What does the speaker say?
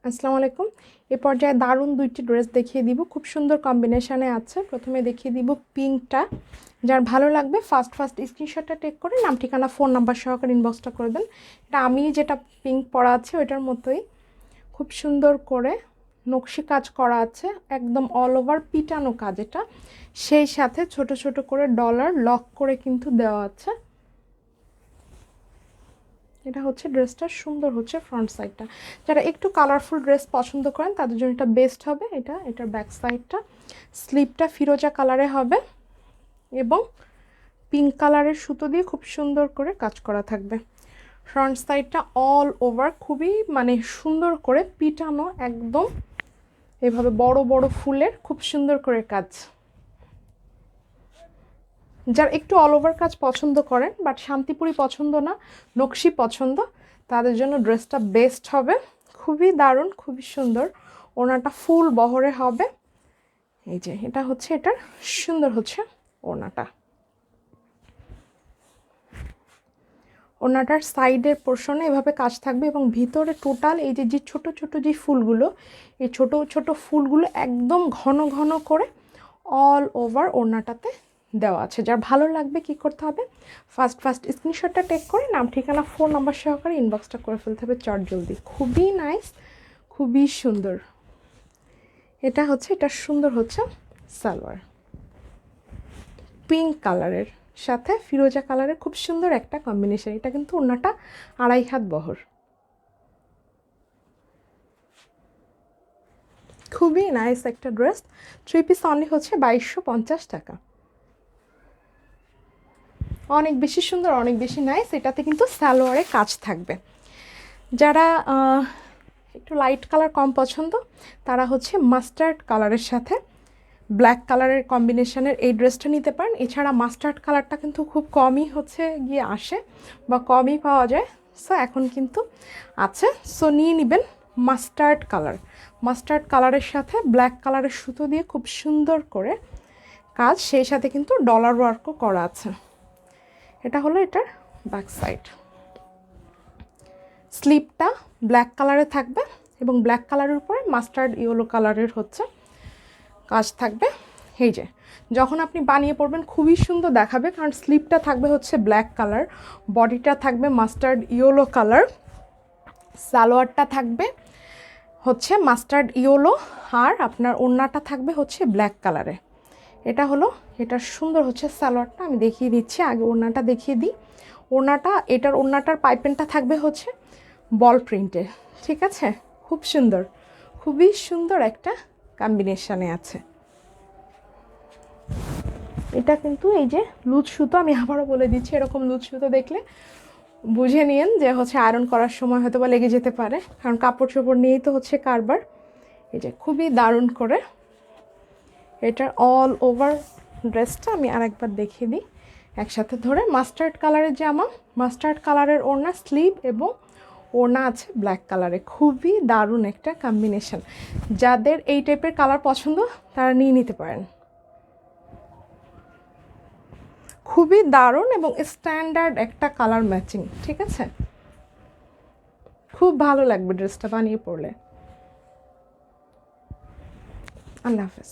আসসালামু আলাইকুম। এই পর্যায়ে দারুণ দুইটি ড্রেস দেখিয়ে দিব, খুব সুন্দর কম্বিনেশনে আছে। প্রথমে দেখিয়ে দিব পিঙ্কটা। যার ভালো লাগবে ফার্স্ট স্ক্রিনশটটা টেক করে নাম ঠিকানা ফোন নাম্বার সহকারে ইনবক্সটা করবেন। এটা আমি যেটা পিঙ্ক পরা আছে ওইটার মতোই খুব সুন্দর করে নকশি কাজ করা আছে, একদম অল ওভার পিটানো কাজ এটা। সেই সাথে ছোট ছোট করে ডলার লক করে কিন্তু দেওয়া আছে। এটা হচ্ছে ড্রেসটা, সুন্দর হচ্ছে ফ্রন্ট সাইডটা। যারা একটু কালারফুল ড্রেস পছন্দ করেন তাদের জন্য এটা বেস্ট হবে। এটার ব্যাক সাইডটা, স্লিপটা ফিরোজা কালারে হবে এবং পিঙ্ক কালারের সুতো দিয়ে খুব সুন্দর করে কাজ করা থাকবে। ফ্রন্ট সাইডটা অল ওভার খুবই সুন্দর করে পিটানো, একদম এভাবে বড় বড় ফুলের খুব সুন্দর করে কাজ। যারা একটু অল ওভার কাজ পছন্দ করেন বাট শান্তিপুরি পছন্দ না, নকশি পছন্দ, তাদের জন্য ড্রেসটা বেস্ট হবে। খুবই দারুণ, খুবই সুন্দর। ওড়নাটা ফুল বহরে হবে। এই যে এটা হচ্ছে, এটার সুন্দর হচ্ছে ওড়নাটা। ওড়নাটার সাইডের পোর্শনে এভাবে কাজ থাকবে এবং ভিতরে টোটাল এই যে ছোট ছোট যে ফুলগুলো, এই ছোট ছোট ফুলগুলো একদম ঘন ঘন করে অল ওভার ওড়নাটাতে দেওয়া আছে। যার ভালো লাগবে কি করতে হবে, ফার্স্ট স্ক্রিনশটটা টেক করে নাম ঠিকানা ফোন নাম্বার সহকারে ইনবক্সটা করে ফেলতে হবে চট জলদি। খুবই নাইস, খুবই সুন্দর। এটা হচ্ছে, এটা সুন্দর হচ্ছে সালোয়ার, পিঙ্ক কালারের সাথে ফিরোজা কালারের খুব সুন্দর একটা কম্বিনেশন। এটা কিন্তু ওড়নাটা 2.5 হাত বহর। খুবই নাইস একটা ড্রেস। 3 পিস অনলি হচ্ছে 2250 টাকা। অনেক বেশি সুন্দর, অনেক বেশি নাইস। এটাতে কিন্তু সালোয়ারে কাজ থাকবে। যারা একটু লাইট কালার কম পছন্দ তারা হচ্ছে মাস্টার্ড কালারের সাথে ব্ল্যাক কালারের কম্বিনেশনের এই ড্রেসটা নিতে পারেন। এছাড়া মাস্টার্ড কালারটা কিন্তু খুব কমই হচ্ছে গিয়ে আসে বা কমই পাওয়া যায়, সো এখন কিন্তু আছে, সো নিয়ে নেবেন মাস্টার্ড কালার। মাস্টার্ড কালারের সাথে ব্ল্যাক কালারের সুতো দিয়ে খুব সুন্দর করে কাজ, সেই সাথে কিন্তু ডলার ওয়ার্কও করা আছে। এটা হলো এটার ব্যাক সাইড। স্লিপটা ব্ল্যাক কালারে থাকবে এবং ব্ল্যাক কালারের উপরে মাস্টার্ড ইয়েলো কালারের হচ্ছে কাজ থাকবে। এই যে যখন আপনি বানিয়ে পড়বেন খুবই সুন্দর দেখাবে, কারণ স্লিপটা থাকবে হচ্ছে ব্ল্যাক কালার, বডিটা থাকবে মাস্টার্ড ইয়েলো কালার, সালোয়ারটা থাকবে হচ্ছে মাস্টার্ড ইয়েলো, আর আপনার ওড়নাটা থাকবে হচ্ছে ব্ল্যাক কালারে। এটা হলো এটার সুন্দর হচ্ছে সালোয়ারটা। আমি দেখিয়ে দিচ্ছি, আগে ওড়নাটা দেখিয়ে দিই। ওড়নাটার পাইপেনটা থাকবে হচ্ছে বল প্রিন্টের, ঠিক আছে? খুব সুন্দর, খুবই সুন্দর একটা কম্বিনেশনে আছে। এটা কিন্তু এই যে লুজ সুতো, আমি আবারও বলে দিচ্ছি, এরকম লুজ সুতো দেখলে বুঝে নিন যে হচ্ছে আয়রন করার সময় হয়তো বা লেগে যেতে পারে, কারণ কাপড় চোপড় নিয়েই তো হচ্ছে কারবার। এই যে খুবই দারুণ করে এটার অল ওভার ড্রেসটা আমি আরেকবার দেখিয়ে দিই একসাথে ধরে। মাস্টার্ড কালারের জামা, মাস্টার্ড কালারের ওড়না, স্লিভ এবং ওড়না আছে ব্ল্যাক কালারে। খুবই দারুণ একটা কম্বিনেশন। যাদের এই টাইপের কালার পছন্দ তারা নিয়ে নিতে পারেন। খুবই দারুণ এবং স্ট্যান্ডার্ড একটা কালার ম্যাচিং, ঠিক আছে? খুব ভালো লাগবে ড্রেসটা বানিয়ে পরলে। আল্লাহ হাফেজ।